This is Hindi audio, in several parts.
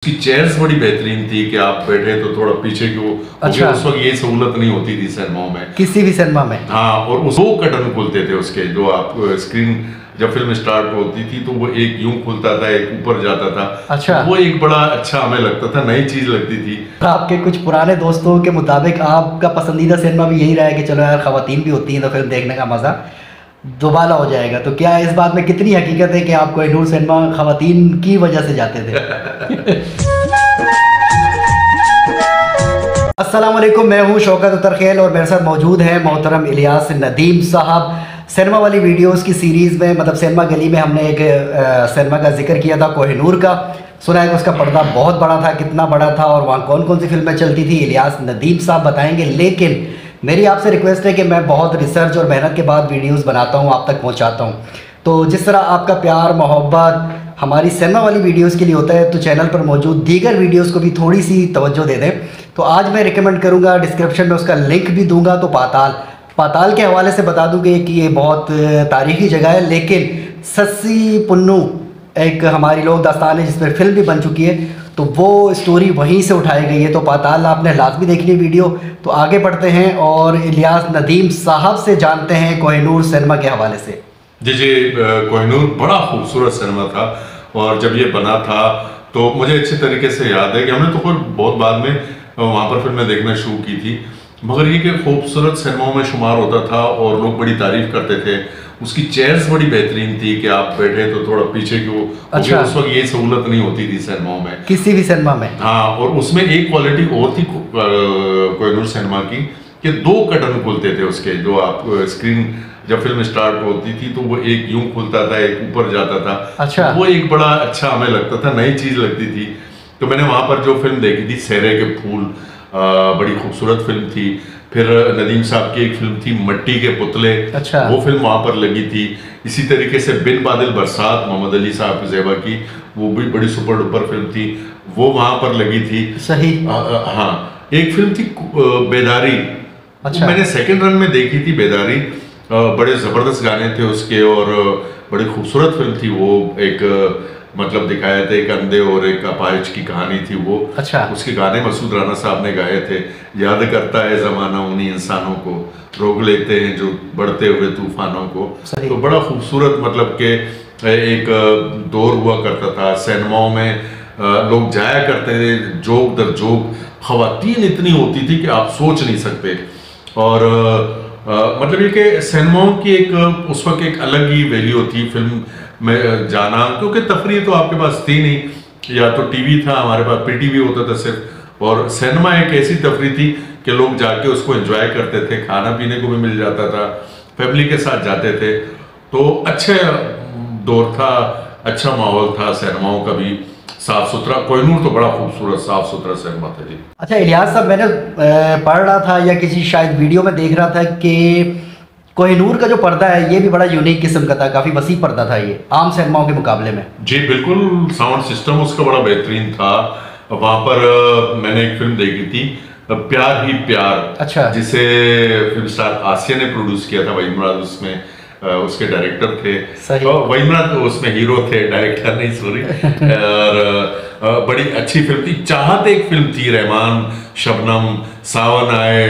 उसकी चेयर्स बड़ी बेहतरीन थी कि आप बैठे तो थोड़ा पीछे की वो अच्छा। उस वक्त ये सहूलत नहीं होती थी सिनेमाओं में, किसी भी सिनेमा में। हाँ। और उस दो कटन खुलते थे उसके, जो आप स्क्रीन जब फिल्म स्टार्ट होती थी तो वो एक यूं खुलता था, एक ऊपर जाता था। अच्छा। वो एक बड़ा अच्छा हमें लगता था, नई चीज लगती थी। आपके कुछ पुराने दोस्तों के मुताबिक आपका पसंदीदा सिनेमा भी यही रहा है कि चलो यार खवातीन भी होती हैं तो फिल्म देखने का मज़ा दोबारा हो जाएगा, तो क्या इस बात में कितनी हकीकत है कि आप कोहिनूर सिनेमा खवातीन की वजह से जाते थे? अस्सलाम वालेकुम, मैं हूं शौकत उतरखेल और मेरे साथ मौजूद है मोहतरम इलियास नदीम साहब। सिनेमा वाली वीडियोस की सीरीज़ में मतलब सिनेमा गली में हमने एक सिनेमा का जिक्र किया था कोहिनूर का। सुना है कि उसका पर्दा बहुत बड़ा था, कितना बड़ा था और वहाँ कौन कौन सी फिल्में चलती थी इलियास नदीम साहब बताएंगे। लेकिन मेरी आपसे रिक्वेस्ट है कि मैं बहुत रिसर्च और मेहनत के बाद वीडियोस बनाता हूँ, आप तक पहुँचाता हूँ। तो जिस तरह आपका प्यार मोहब्बत हमारी सिनेमा वाली वीडियोस के लिए होता है, तो चैनल पर मौजूद दीगर वीडियोस को भी थोड़ी सी तवज्जो दे दें। तो आज मैं रिकमेंड करूँगा, डिस्क्रिप्शन में उसका लिंक भी दूंगा, तो पाताल के हवाले से बता दूँ कि ये बहुत तारीखी जगह है। लेकिन सस्सी पुन्नू एक हमारी लोक दास्तान है जिसमें फिल्म भी बन चुकी है, तो वो स्टोरी वहीं से उठाई गई है। तो पाताल आपने लाजमी देखनी वीडियो। तो आगे बढ़ते हैं और इलियास नदीम साहब से जानते हैं कोहिनूर सिनेमा के हवाले से। जी, कोहिनूर बड़ा खूबसूरत सिनेमा था और जब ये बना था तो मुझे अच्छे तरीके से याद है कि हमने तो कोई बहुत बाद में वहाँ पर फिल्में देखना शुरू की थी, मगर ये कि खूबसूरत सिनेमाओं में शुमार होता था और लोग बड़ी तारीफ करते थे। उसकी चेयर्स बड़ी बेहतरीन थी कि आप बैठे तो थोड़ा पीछे की वो, अच्छा। उस वक्त ये सहूलत नहीं होती थी सिनेमाओं में, किसी भी सिनेमा में। हाँ। और उसमें एक क्वालिटी और थी कोहिनूर सिनेमा की कि दो कटन खुलते थे उसके, जो आप स्क्रीन जब फिल्म स्टार्ट होती थी तो वो एक यूं खुलता था, एक ऊपर जाता था। अच्छा। वो एक बड़ा अच्छा हमें लगता था, नई चीज लगती थी। तो मैंने वहां पर जो फिल्म देखी थी सहरे के फूल, बड़ी खूबसूरत फिल्म थी। फिर नदीम साहब की एक फिल्म थी मट्टी के पुतले, अच्छा। वो फिल्म वहां पर लगी थी। इसी तरीके से बिन बादल बरसात मोहम्मद अली साहब की ज़ेबा की, वो भी बड़ी सुपर डुपर फिल्म थी, वो वहां पर लगी थी। सही। हाँ, एक फिल्म थी बेदारी। अच्छा। मैंने सेकंड रन में देखी थी बेदारी। बड़े ज़बरदस्त गाने थे उसके और बड़ी खूबसूरत फिल्म थी वो। एक मतलब दिखाया था एक अंधे और एक अपाहिज की कहानी थी वो। अच्छा। उसके गाने मसूद राना साहब ने गाए थे। याद करता है ज़माना उन्हीं इंसानों को, रोक लेते हैं जो बढ़ते हुए तूफानों को। तो बड़ा खूबसूरत मतलब कि एक दौर हुआ करता था सिनेमाओं में, लोग जाया करते थे जोक दर जोक, खवातीन इतनी होती थी कि आप सोच नहीं सकते। और मतलब ये कि सिनेमाओं की एक उस वक्त एक अलग ही वैल्यू थी फिल्म में जाना, क्योंकि तफरीह तो आपके पास थी नहीं, या तो टीवी था, हमारे पास पीटीवी होता था सिर्फ, और सिनेमा एक ऐसी तफरीह थी कि लोग जाके उसको एंजॉय करते थे, खाना पीने को भी मिल जाता था, फैमिली के साथ जाते थे। तो अच्छा दौर था, अच्छा माहौल था सिनेमाओं का भी, साफ सुथरा। कोहिनूर तो बड़ा खूबसूरत साफ सुथरा सिनेमा था जी। अच्छा इलियास साहब, मैंने पढ़ रहा था या किसी शायद वीडियो में देख रहा था कि कोहिनूर का जो पर्दा है ये भी बड़ा यूनिक किस्म का था, काफ़ी वसी पर्दा था ये आम सिनेमाओं के मुकाबले में। जी बिल्कुल, साउंड सिस्टम उसका बड़ा बेहतरीन था। वहाँ पर मैंने एक फिल्म देखी थी प्यार ही प्यार। अच्छा। जिसे फिल्म स्टार आसिया ने प्रोड्यूस किया था, वही मुराद उसमें उसके डायरेक्टर थे। सही। वही मुराद उसमें हीरो थे, डायरेक्टर नहीं, सॉरी। और बड़ी अच्छी फिल्म थी। चाहत एक फिल्म थी, रहमान शबनम, सावन आए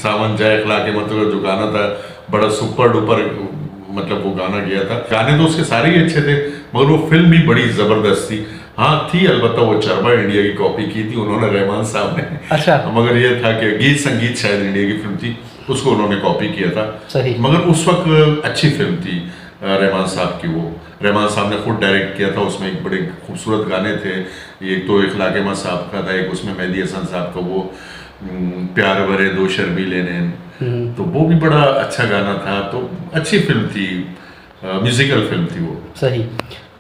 सावन जाए खला के मतलब जो गाना था, बड़ा सुपर डुपर मतलब वो गाना गया था। गाने तो उसके सारे ही अच्छे थे, मगर वो फिल्म भी बड़ी जबरदस्त थी। हाँ थी, अलबत्ता वो चरबा इंडिया की कॉपी की थी उन्होंने, रहमान साहब ने। अच्छा। मगर ये था कि गीत संगीत शायद इंडिया की फिल्म थी, उसको उन्होंने कॉपी किया था। सही। मगर उस वक्त अच्छी फिल्म थी रहमान साहब की। वो रहमान साहब ने खुद डायरेक्ट किया था, उसमें एक बड़े खूबसूरत गाने थे। एक तो इखलाके मा साहब का था, एक उसमें मेहदी हसन साहब का वो प्यार भरे दो शर्मीले नैन, तो वो भी बड़ा अच्छा गाना था। तो अच्छी फिल्म थी, म्यूजिकल फिल्म थी वो। सही।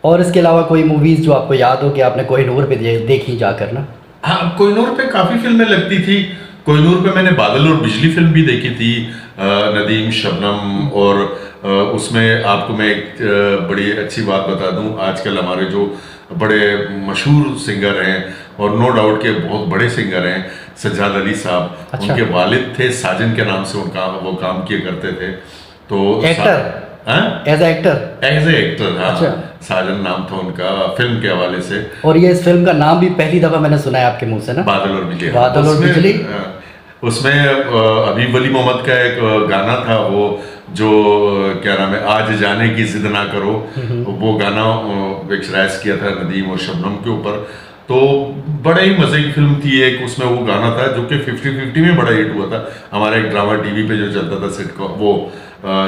और इसके अलावा कोई मूवीज़ जो आपको याद हो कि आपने कोहिनूर पे देखी जाकर ना? हाँ, कोहिनूर पे काफ़ी फिल्में लगती थी। कोहिनूर पे मैंने बादल और बिजली फिल्म भी देखी थी, नदीम शबनम। और उसमें आपको मैं एक बड़ी अच्छी बात बता दूं, आजकल हमारे जो बड़े मशहूर सिंगर हैं और नो डाउट के बहुत बड़े सिंगर हैं, सज्जाद अली साहब। अच्छा। उनके वालिद थे, साजन के नाम से उनका वो काम किया करते थे। तो एज एक्टर? एज एक्टर, हाँ। अच्छा। साजन नाम था उनका, फिल्म के हवाले से। और ये इस फिल्म का नाम भी पहली दफा मैंने सुना है आपके मुंह से ना, बादल और बिजली। बादल और बिजली। उसमें अभी वली मोहम्मद का एक गाना था, वो जो क्या नाम है, आज जाने की जिद ना करो, वो गाना पिक्चराइज किया था नदीम और शबनम के ऊपर। तो बड़े ही मजे की फिल्म थी। एक उसमें वो गाना था जो कि 50-50 में बड़ा हिट हुआ था। हमारा एक ड्रामा टीवी पे जो चलता था सिटकॉम, वो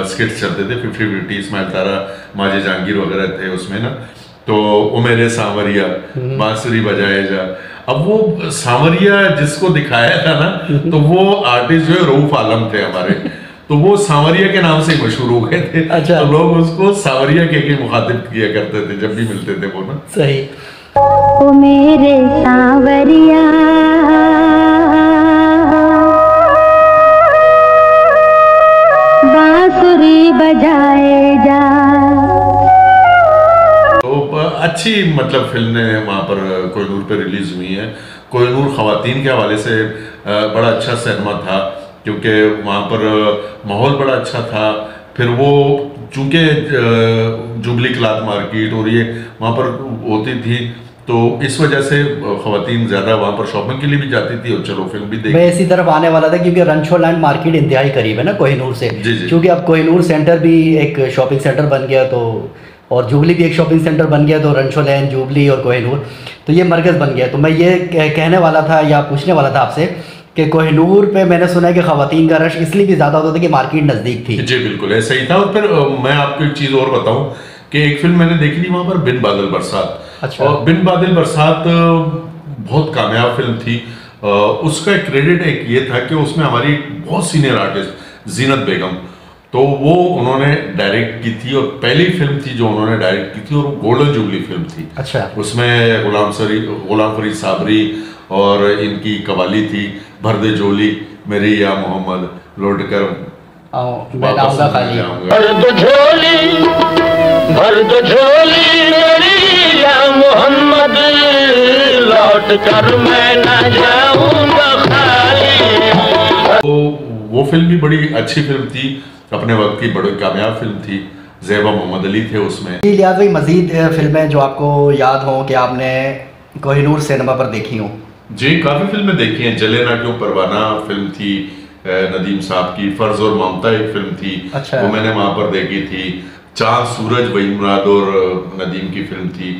स्किट्स चलते थे 50-50, इस्माइल तारा, माजे जहांगीर वगैरह थे उसमें ना। तो ओ मेरे सांवरिया बांसुरी बजाए जा, अब वो सांवरिया जिसको दिखाया था ना, तो वो आर्टिस्ट जो है रऊफ आलम थे हमारे, तो वो सांवरिया के नाम से मशहूर हो गए थे। अच्छा। तो लोग उसको सांवरिया के मुखातिब किया करते थे जब भी मिलते थे वो ना। सही। ओ मेरे सांवरिया बांसुरी बजाए जा। तो अच्छी मतलब फिल्में वहाँ पर कोहिनूर पे रिलीज हुई हैं। कोहिनूर ख़वातीन के हवाले से बड़ा अच्छा सिनेमा था, क्योंकि वहाँ पर माहौल बड़ा अच्छा था। फिर वो चूँकि जुबली क्लॉथ मार्केट और ये वहाँ पर होती थी, तो इस वजह से ख़वातीन ज़्यादा वहाँ पर शॉपिंग के लिए भी जाती थी और चलो फिल्म भी देखी। मैं इसी तरफ आने वाला था, क्योंकि रंछोलैंड मार्केट इंतहाई करीब है ना कोहिनूर से। क्योंकि अब कोहिनूर सेंटर भी एक शॉपिंग सेंटर बन गया, तो और जुबली भी एक शॉपिंग सेंटर बन गया, तो रंछोलैंड, जुबली और कोहिनूर, तो ये मरकज़ बन गया। तो मैं ये कहने वाला था या पूछने वाला था आपसे कि कोहिनूर पे मैंने सुना है कि ख़वातीन का रश इसलिए भी ज़्यादा होता था कि मार्केट नज़दीक थी। जी बिल्कुल ऐसा ही था। और फिर मैं आपको एक चीज़ और बताऊं कि एक फिल्म मैंने देखी थी वहाँ पर, बिन बादल बरसात। अच्छा। और बिन बादल बरसात बहुत कामयाब फिल्म थी। उसका क्रेडिट एक ये था कि उसमें हमारी बहुत सीनियर आर्टिस्ट जीनत बेगम, तो वो उन्होंने डायरेक्ट की थी, और पहली फिल्म थी जो उन्होंने डायरेक्ट की थी, और वो गोल्डन जुबली फिल्म थी। अच्छा। उसमें गुलाम फरीद साबरी और इनकी कवाली थी, भर दे झोली मेरी या मोहम्मद, लौट कर मैं आऊंगा खाली। भर दो झोली, भर दो झोली मेरी या मोहम्मद, लौट कर मैं न जाऊंगा खाली। तो वो फिल्म भी बड़ी अच्छी फिल्म थी, अपने वक्त की बड़ी कामयाब फिल्म थी। ज़ेबा मोहम्मद अली थे उसमें। जी लियाज़ भाई, मज़ीद फिल्में जो आपको याद हों कि आपने कोहिनूर सिनेमा पर देखी हों? जी काफ़ी फिल्में देखी हैं। जले ना क्यों परवाना फिल्म थी नदीम साहब की। फ़र्ज और ममता एक फिल्म थी। अच्छा। वो मैंने वहाँ पर देखी थी। चांद सूरज वही मुराद और नदीम की फिल्म थी,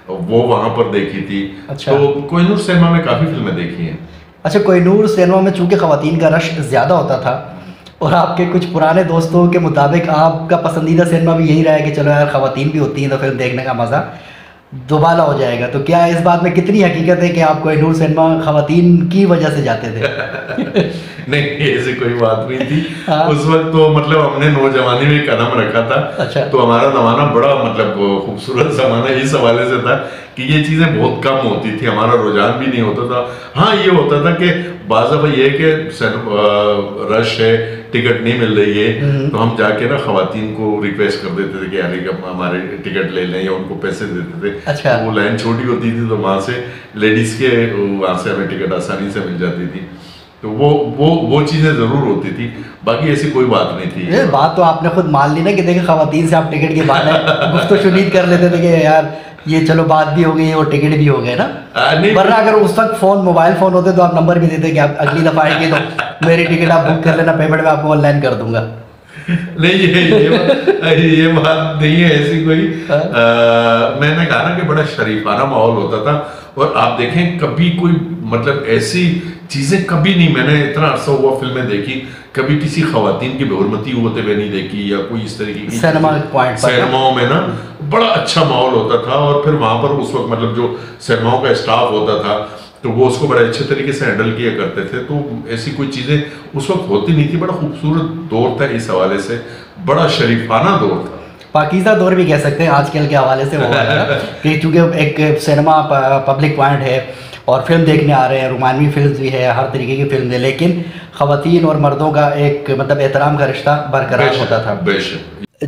वो वहाँ पर देखी थी। अच्छा। तो कोहिनूर सिनेमा में काफ़ी फिल्में देखी हैं। अच्छा, कोहिनूर सिनेमा में चूँकि ख़वातीन का रश ज़्यादा होता था, और आपके कुछ पुराने दोस्तों के मुताबिक आपका पसंदीदा सिनेमा भी यही रहा है कि चलो यार ख़वातीन भी होती हैं तो फिल्म देखने का मज़ा दोबारा हो जाएगा, तो क्या इस बात में कितनी हकीकत है कि आप कोहिनूर सिनेमा ख़वातीन की वजह से जाते थे? नहीं ऐसी कोई बात नहीं थी। हाँ। उस वक्त तो मतलब हमने नौजवानी में कदम रखा था। अच्छा। तो हमारा ज़माना बड़ा मतलब खूबसूरत ज़माना इस हवाले से था कि ये चीज़ें बहुत कम होती थी, हमारा रुझान भी नहीं होता था। हाँ ये होता था कि बाज़ ये कि रश है, टिकट नहीं मिल रही है, तो हम जाके ना ख़वातीन को रिक्वेस्ट कर देते थे कि यार हमारे टिकट ले लें, या उनको पैसे देते थे। अच्छा। तो वो लाइन छोटी होती थी, तो वहाँ से लेडीज़ के वहाँ से हमें टिकट आसानी से मिल जाती थी। तो वो चीज़ें ज़रूर होती थी, बाकी ऐसी कोई बात नहीं थी। ये बात तो आपने खुद मान ली ना कि देखिए ख़वातीन से आप टिकट के बारे में गुफ्तगू कर लेते थे कि यार ये चलो बात भी हो गई और टिकट भी हो गए ना। वरना अगर उस वक्त मोबाइल फ़ोन होते तो आप नंबर भी देते कि आप अगली दफ़ा आएंगे तो मेरी टिकट आप बुक कर लेना, पेमेंट में आपको ऑनलाइन कर दूंगा। नहीं ये बात नहीं है ऐसी कोई। मैंने कहा ना कि बड़ा शरीफाना माहौल होता था, और आप देखें कभी कोई मतलब ऐसी चीजें कभी नहीं, मैंने इतना अर्सा हुआ फिल्में देखी, कभी किसी ख़वातीन की बेहुरमती होते हुए नहीं देखी, या कोई इस तरीके की सिनेमाओं में ना बड़ा अच्छा माहौल होता था। और फिर वहाँ पर उस वक्त मतलब जो सिनेमाओं का स्टाफ होता था, तो वो उसको बड़े अच्छे तरीके से हैंडल किया करते थे। तो ऐसी कोई चीज़ें उस वक्त होती नहीं थी। बड़ा खूबसूरत दौर था इस हवाले से, बड़ा शरीफाना दौर था, पाकीज़ा दौर भी कह सकते हैं आजकल के हवाले से। वो कि चूँकि एक सिनेमा पब्लिक पॉइंट है और फिल्म देखने आ रहे हैं, रोमानवी फिल्म भी है, हर तरीके की फिल्म है, लेकिन ख़वातीन और मर्दों का एक मतलब एहतराम का रिश्ता बरकरार होता था। बेशक।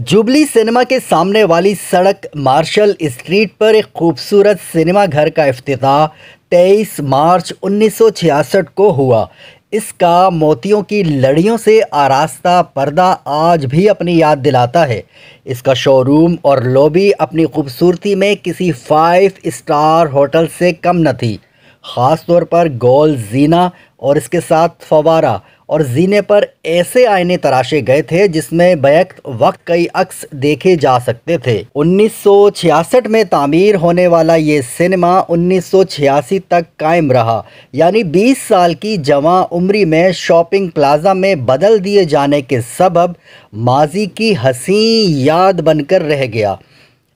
जुबली सिनेमा के सामने वाली सड़क मार्शल स्ट्रीट पर एक खूबसूरत सिनेमा घर का इफ्तिताह 23 मार्च 1966 को हुआ। इसका मोतियों की लड़ियों से आरास्ता पर्दा आज भी अपनी याद दिलाता है। इसका शोरूम और लॉबी अपनी खूबसूरती में किसी 5 स्टार होटल से कम न थी। ख़ास तौर पर गोल जीना और इसके साथ फवारा और जीने पर ऐसे आईने तराशे गए थे जिसमें बैक वक्त कई अक्स देखे जा सकते थे। 1966 में तामीर होने वाला ये सिनेमा 1986 तक कायम रहा, यानी 20 साल की जवां उम्री में शॉपिंग प्लाजा में बदल दिए जाने के सबब माजी की हसीन याद बनकर रह गया।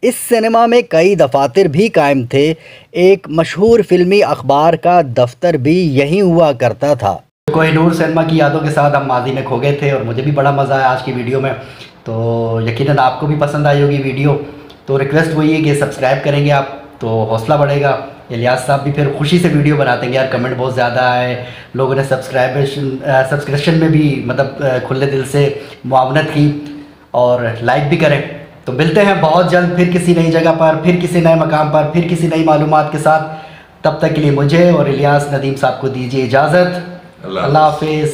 इस सिनेमा में कई दफातर भी कायम थे। एक मशहूर फिल्मी अखबार का दफ्तर भी यहीं हुआ करता था। कोहिनूर सिनेमा की यादों के साथ हम माजी में खो गए थे और मुझे भी बड़ा मज़ा आया आज की वीडियो में। तो यकीनन आपको भी पसंद आई होगी वीडियो। तो रिक्वेस्ट वही है कि सब्सक्राइब करेंगे आप तो हौसला बढ़ेगा। इलियास साहब भी फिर खुशी से वीडियो बनाते हैं, यार कमेंट बहुत ज़्यादा आए, लोगों ने सब्सक्रिप्शन में भी मतलब खुले दिल से मुआवनत की और लाइक भी करें। तो मिलते हैं बहुत जल्द फिर किसी नई जगह पर, फिर किसी नए मकाम पर, फिर किसी नई मालूमात के साथ। तब तक के लिए मुझे और इलियास नदीम साहब को दीजिए इजाज़त। अल्लाह हाफिज़।